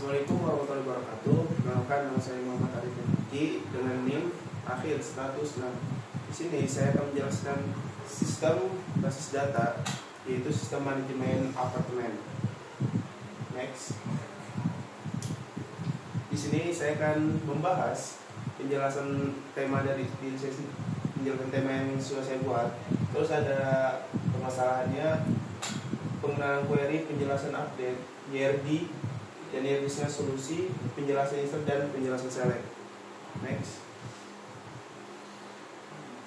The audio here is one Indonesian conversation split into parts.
Assalamualaikum warahmatullahi wabarakatuh. Perkenalkan, nama saya Muhammad Arif Haki dengan NIM akhir status. Di sini saya akan menjelaskan sistem basis data, yaitu sistem manajemen apartemen. Next. Di sini saya akan membahas penjelasan tema dari diri saya sendiri, penjelasan tema yang sudah saya buat. Terus ada permasalahannya, pengenalan query, penjelasan update, YRD, dan YRD-nya solusi, penjelasan insert, dan penjelasan select. Next.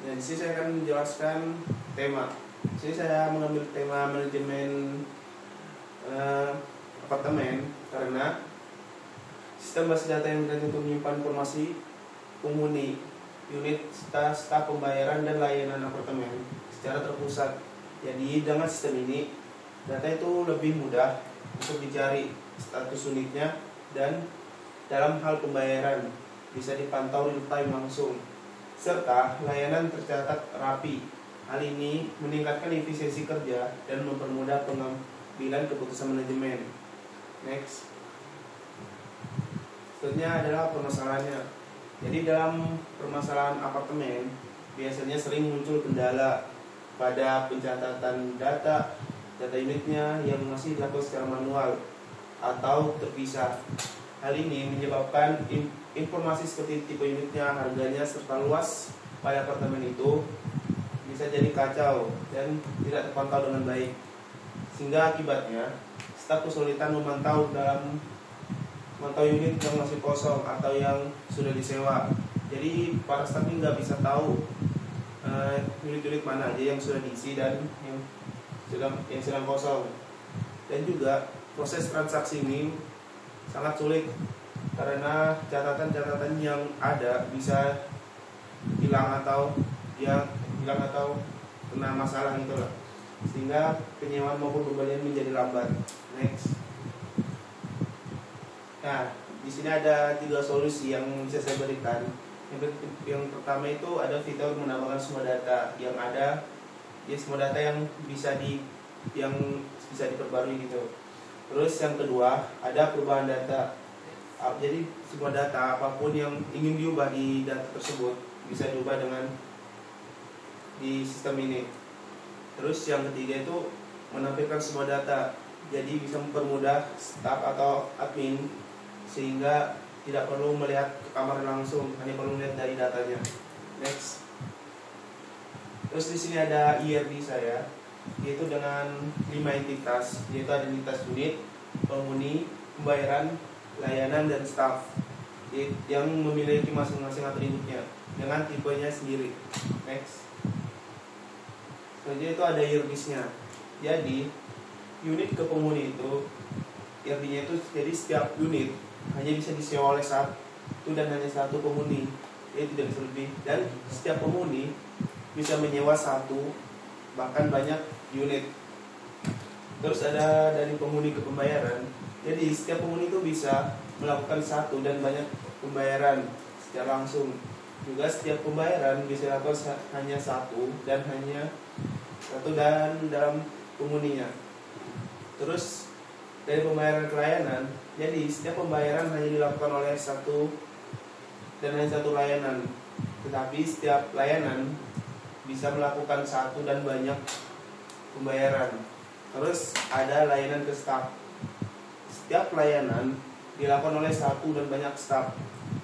Nah, di sini saya akan menjelaskan tema. Di sini saya mengambil tema manajemen apartemen karena sistem basis data yang bergantung untuk menyimpan informasi penghuni, unit, staf pembayaran, dan layanan apartemen secara terpusat. Jadi dengan sistem ini data itu lebih mudah untuk dicari status unitnya, dan dalam hal pembayaran bisa dipantau real time langsung, serta layanan tercatat rapi. Hal ini meningkatkan efisiensi kerja dan mempermudah pengambilan keputusan manajemen. Next. Selanjutnya adalah permasalahannya. Jadi dalam permasalahan apartemen biasanya sering muncul kendala pada pencatatan data unitnya yang masih dilakukan secara manual atau terpisah. Hal ini menyebabkan informasi seperti tipe unitnya, harganya, serta luas pada apartemen itu bisa jadi kacau dan tidak terpantau dengan baik, sehingga akibatnya staf kesulitan memantau unit yang masih kosong atau yang sudah disewa. Jadi para staf ini nggak bisa tahu unit-unit mana aja yang sudah diisi dan yang sedang kosong. Dan juga proses transaksi ini sangat sulit karena catatan-catatan yang ada bisa hilang atau kena masalah gitu lah, sehingga penyewaan maupun pembelian menjadi lambat. Next. Nah, di sini ada 3 solusi yang bisa saya berikan. Yang pertama itu ada fitur menambahkan semua data yang ada, ya semua data yang bisa diperbarui gitu. Terus yang kedua ada perubahan data. Jadi semua data apapun yang ingin diubah di data tersebut bisa diubah di sistem ini. Terus yang ketiga itu menampilkan semua data. Jadi bisa mempermudah staf atau admin sehingga tidak perlu melihat ke kamar langsung, hanya perlu melihat dari datanya. Next. Terus di sini ada IRD saya, yaitu dengan 5 entitas, yaitu ada entitas unit, penghuni, pembayaran, layanan, dan staf, yang memiliki masing-masing atributnya dengan tipenya sendiri. Next. Selanjutnya itu ada IRD-nya. Jadi unit ke penghuni itu IRD-nya itu, jadi setiap unit hanya bisa disewa oleh satu dan hanya satu penghuni, tidak bisa lebih. Dan setiap penghuni bisa menyewa satu bahkan banyak unit. Terus ada dari penghuni ke pembayaran. Jadi setiap penghuni itu bisa melakukan satu dan banyak pembayaran secara langsung. Juga setiap pembayaran bisa dilakukan hanya satu dan dalam penghuninya. Terus dari pembayaran ke layanan, jadi setiap pembayaran hanya dilakukan oleh satu dan hanya satu layanan. Tetapi setiap layanan bisa melakukan satu dan banyak pembayaran. Terus ada layanan ke staf. Setiap layanan dilakukan oleh satu dan banyak staf,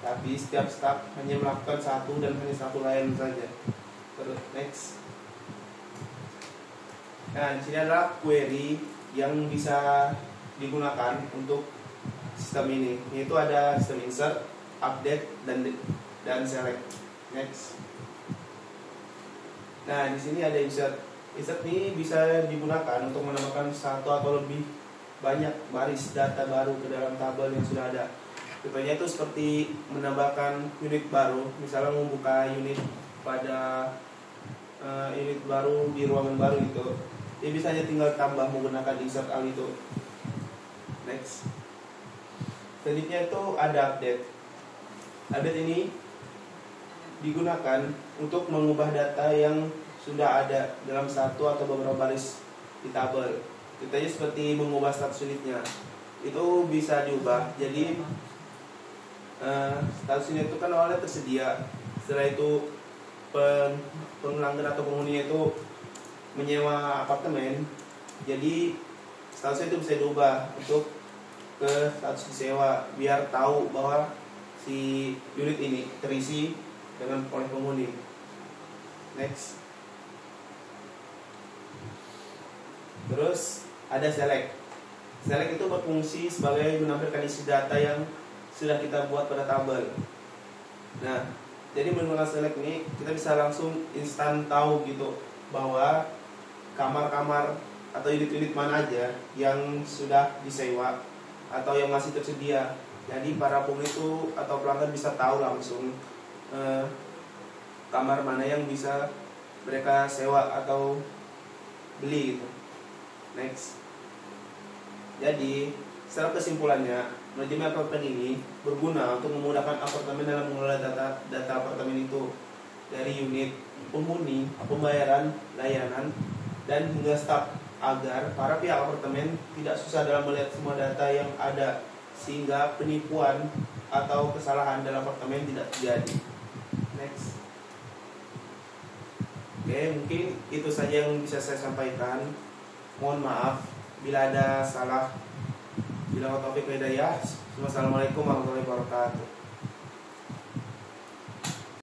tapi setiap staf hanya melakukan satu dan hanya satu layanan saja. Terus next. Nah, di sini adalah query yang bisa digunakan untuk sistem ini, yaitu ada sistem insert, update, dan select. Next. Nah, di sini ada insert. Insert ini bisa digunakan untuk menambahkan satu atau lebih banyak baris data baru ke dalam tabel yang sudah ada. Contohnya itu seperti menambahkan unit baru, misalnya membuka unit pada unit baru di ruangan baru itu. Dia bisa hanya tinggal tambah menggunakan insert al itu. Next. Selanjutnya itu ada update. Update ini digunakan untuk mengubah data yang sudah ada dalam satu atau beberapa baris di tabel. Contohnya seperti mengubah status unitnya. itu bisa diubah. Jadi status unit itu kan awalnya tersedia, setelah itu pelanggan atau penghuninya itu menyewa apartemen, jadi statusnya itu bisa diubah untuk ke status disewa, biar tahu bahwa si unit ini terisi dengan oleh penghuni. Next. Terus ada select. Select itu berfungsi sebagai menampilkan isi data yang sudah kita buat pada tabel. Nah, jadi menggunakan select ini kita bisa langsung instan tahu gitu bahwa kamar-kamar atau unit-unit mana aja yang sudah disewa atau yang masih tersedia. Jadi para penghuni itu atau pelanggan bisa tahu langsung kamar mana yang bisa mereka sewa atau beli gitu. Next. Jadi secara kesimpulannya, manajemen apartemen ini berguna untuk memudahkan apartemen dalam mengelola data apartemen itu, dari unit, penghuni, pembayaran, layanan, dan hingga staf, agar para pihak apartemen tidak susah dalam melihat semua data yang ada, sehingga penipuan atau kesalahan dalam apartemen tidak terjadi. Next. Oke, mungkin itu saja yang bisa saya sampaikan. Mohon maaf bila ada salah. Bila taufiq wa hidayah. Wassalamualaikum warahmatullahi wabarakatuh.